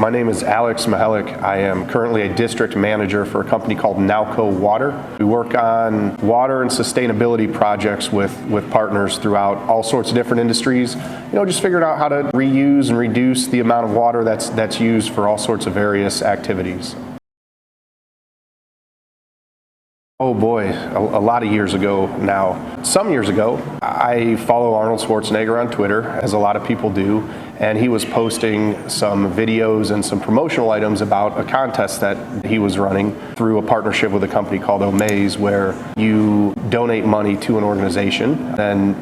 My name is Mihelick. I am currently a district manager for a company called Nowco Water. We work on water and sustainability projects with partners throughout all sorts of different industries. Just figuring out how to reuse and reduce the amount of water that's used for all sorts of various activities. Oh boy, a lot of years ago now. Some years ago, I follow Arnold Schwarzenegger on Twitter, as a lot of people do, and he was posting some videos and some promotional items about a contest that he was running through a partnership with a company called Omaze, where you donate money to an organization, then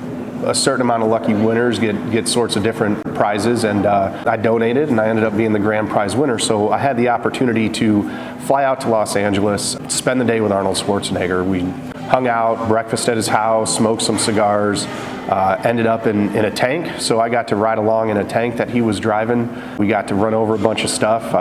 a certain amount of lucky winners get sorts of different prizes, and I donated and I ended up being the grand prize winner. So I had the opportunity to fly out to Los Angeles, spend the day with Arnold Schwarzenegger. We hung out, breakfast at his house, smoked some cigars, ended up in a tank. So I got to ride along in a tank that he was driving. We got to run over a bunch of stuff,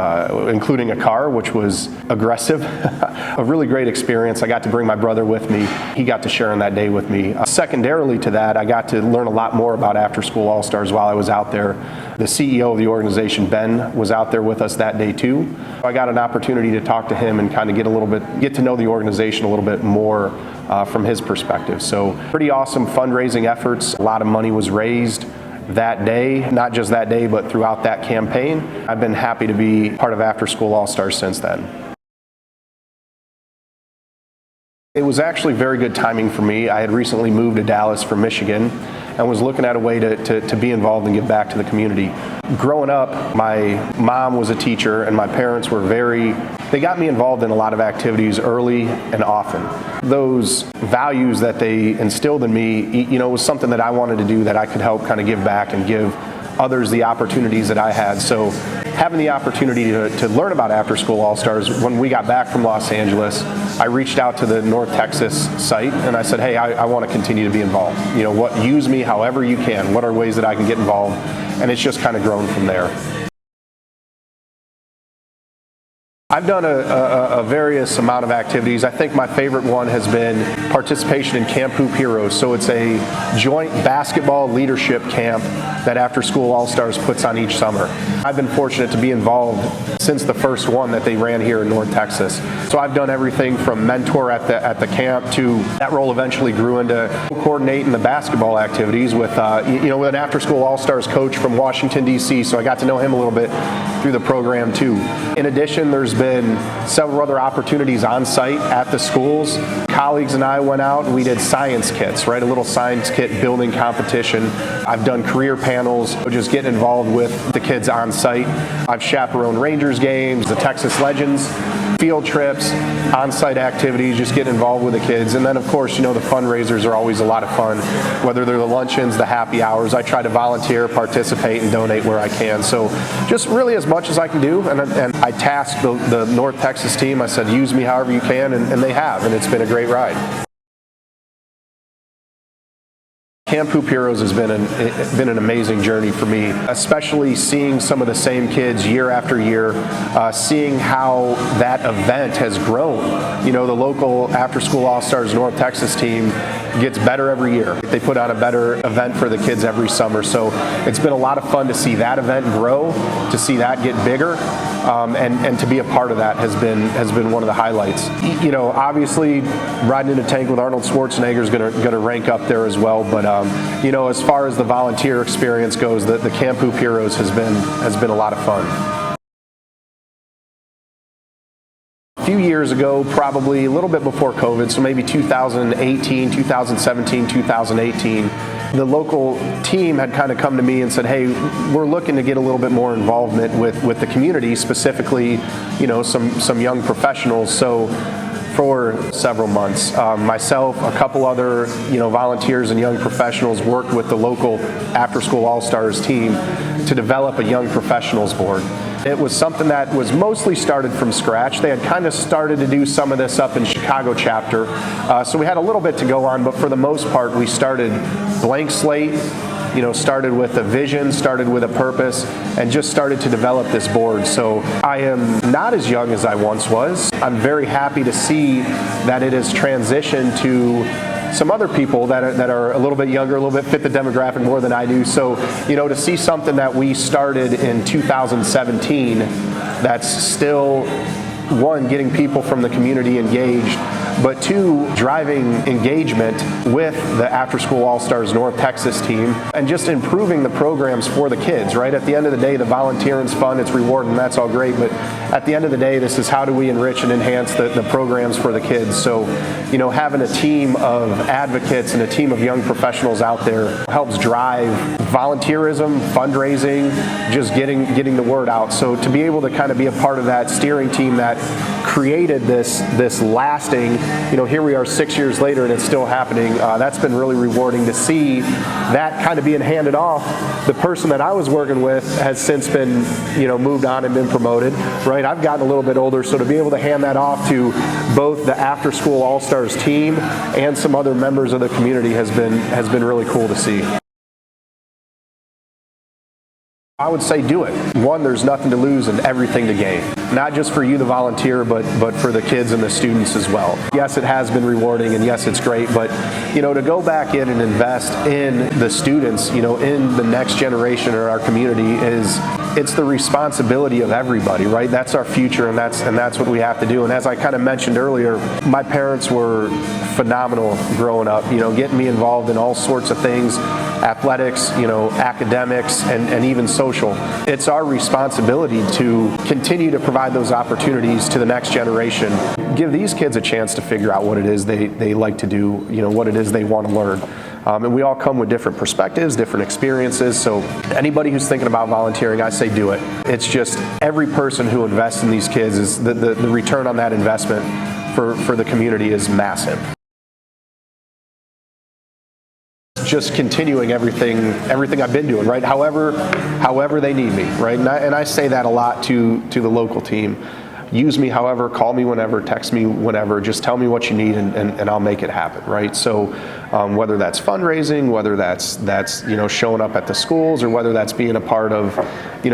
including a car, which was aggressive. A really great experience. I got to bring my brother with me. He got to share in that day with me. Secondarily to that, I got to learn a lot more about After School All-Stars while I was out there. The CEO of the organization, Ben, was out there with us that day too. I got an opportunity to talk to him and kind of get to know the organization a little bit more from his perspective. So pretty awesome fundraising efforts. A lot of money was raised that day, not just that day, but throughout that campaign. I've been happy to be part of After School All-Stars since then. It was actually very good timing for me. I had recently moved to Dallas from Michigan and was looking at a way to be involved and give back to the community. Growing up, my mom was a teacher and my parents were they got me involved in a lot of activities early and often. Those values that they instilled in me, was something that I wanted to do, that I could help kind of give back and give others the opportunities that I had. So having the opportunity to learn about After School All-Stars, when we got back from Los Angeles, I reached out to the North Texas site and I said, hey, I want to continue to be involved. Use me however you can. What are ways that I can get involved? And it's just kind of grown from there. I've done a various amount of activities. I think my favorite one has been participation in Camp Hoop Heroes. So it's a joint basketball leadership camp that After School All-Stars puts on each summer. I've been fortunate to be involved since the first one that they ran here in North Texas. So I've done everything from mentor at the camp to that role eventually grew into coordinating the basketball activities with an After School All-Stars coach from Washington, D.C. So I got to know him a little bit through the program too. In addition, there's been several other opportunities on site at the schools. Colleagues and I went out and we did science kits, right? A little science kit building competition. I've done career panels, just getting involved with the kids on site. I've chaperoned Rangers games, the Texas Legends, field trips, on-site activities, just getting involved with the kids. And then of course, the fundraisers are always a lot of fun, whether they're the luncheons, the happy hours. I try to volunteer, participate, and donate where I can. So just really as much as I can do. And I tasked the North Texas team. I said, use me however you can, and they have, and it's been a great ride. Camp Hoop Heroes has been an amazing journey for me, especially seeing some of the same kids year after year, seeing how that event has grown. The local After School All-Stars North Texas team gets better every year. They put on a better event for the kids every summer. So it's been a lot of fun to see that event grow, to see that get bigger, and to be a part of that has been one of the highlights. Obviously riding in a tank with Arnold Schwarzenegger is going to rank up there as well. But as far as the volunteer experience goes, the Camp Hoop Heroes has been a lot of fun. A few years ago, probably a little bit before COVID, so maybe 2018, 2017, 2018, the local team had kind of come to me and said, hey, we're looking to get a little bit more involvement with the community, specifically, some young professionals. So for several months, myself, a couple other, volunteers and young professionals worked with the local After School All-Stars team to develop a young professionals board. It was something that was mostly started from scratch. They had kind of started to do some of this up in Chicago chapter, so we had a little bit to go on, but for the most part, we started blank slate, started with a vision, started with a purpose, and just started to develop this board. So I am not as young as I once was. I'm very happy to see that it has transitioned to some other people that are a little bit younger, a little bit fit the demographic more than I do. So, to see something that we started in 2017 that's still, one, getting people from the community engaged, but two, driving engagement with the After School All-Stars North Texas team and just improving the programs for the kids, right? At the end of the day, the volunteering's fun, it's rewarding, that's all great, but at the end of the day, this is how do we enrich and enhance the programs for the kids. So, having a team of advocates and a team of young professionals out there helps drive volunteerism, fundraising, just getting the word out. So to be able to kind of be a part of that steering team that created this lasting, here we are 6 years later and it's still happening. That's been really rewarding to see that kind of being handed off. The person that I was working with has since been, moved on and been promoted, right? I've gotten a little bit older, so to be able to hand that off to both the After School All-Stars team and some other members of the community has been really cool to see. I would say do it. One, there's nothing to lose and everything to gain. Not just for you, the volunteer, but for the kids and the students as well. Yes, it has been rewarding, and yes, it's great, but to go back in and invest in the students, in the next generation or our community it's the responsibility of everybody, right? That's our future, and that's what we have to do. And as I kind of mentioned earlier, my parents were phenomenal growing up, getting me involved in all sorts of things, athletics, academics, and even social. It's our responsibility to continue to provide those opportunities to the next generation. Give these kids a chance to figure out what it is they like to do, what it is they want to learn. And we all come with different perspectives, different experiences, so anybody who's thinking about volunteering, I say do it. It's just every person who invests in these kids, is the return on that investment for the community is massive. Just continuing everything I've been doing, right? However they need me, right? And I say that a lot to the local team. Use me however, call me whenever, text me whenever, just tell me what you need and I'll make it happen, right? So whether that's fundraising, whether that's showing up at the schools, or whether that's being a part of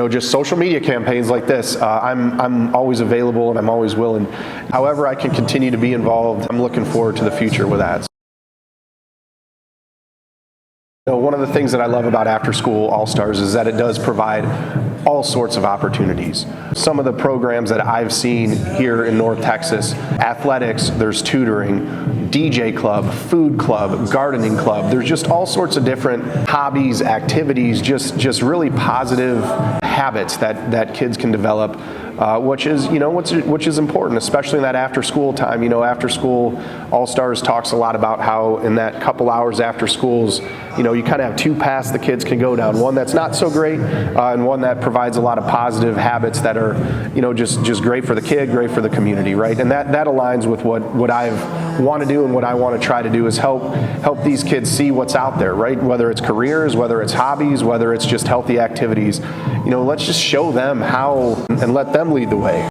just social media campaigns like this, I'm always available and I'm always willing. However I can continue to be involved, I'm looking forward to the future with that. One of the things that I love about After School All-Stars is that it does provide all sorts of opportunities. Some of the programs that I've seen here in North Texas, athletics, there's tutoring, DJ club, food club, gardening club, there's just all sorts of different hobbies, activities, just really positive habits that kids can develop. Which is important, especially in that after school time. After School All-Stars talks a lot about how in that couple hours after schools, you kind of have two paths the kids can go down. One that's not so great, and one that provides a lot of positive habits that are, just great for the kid, great for the community, right? And that aligns with what I want to do and what I want to try to do is help these kids see what's out there, right? Whether it's careers, whether it's hobbies, whether it's just healthy activities. Let's just show them how and let them lead the way.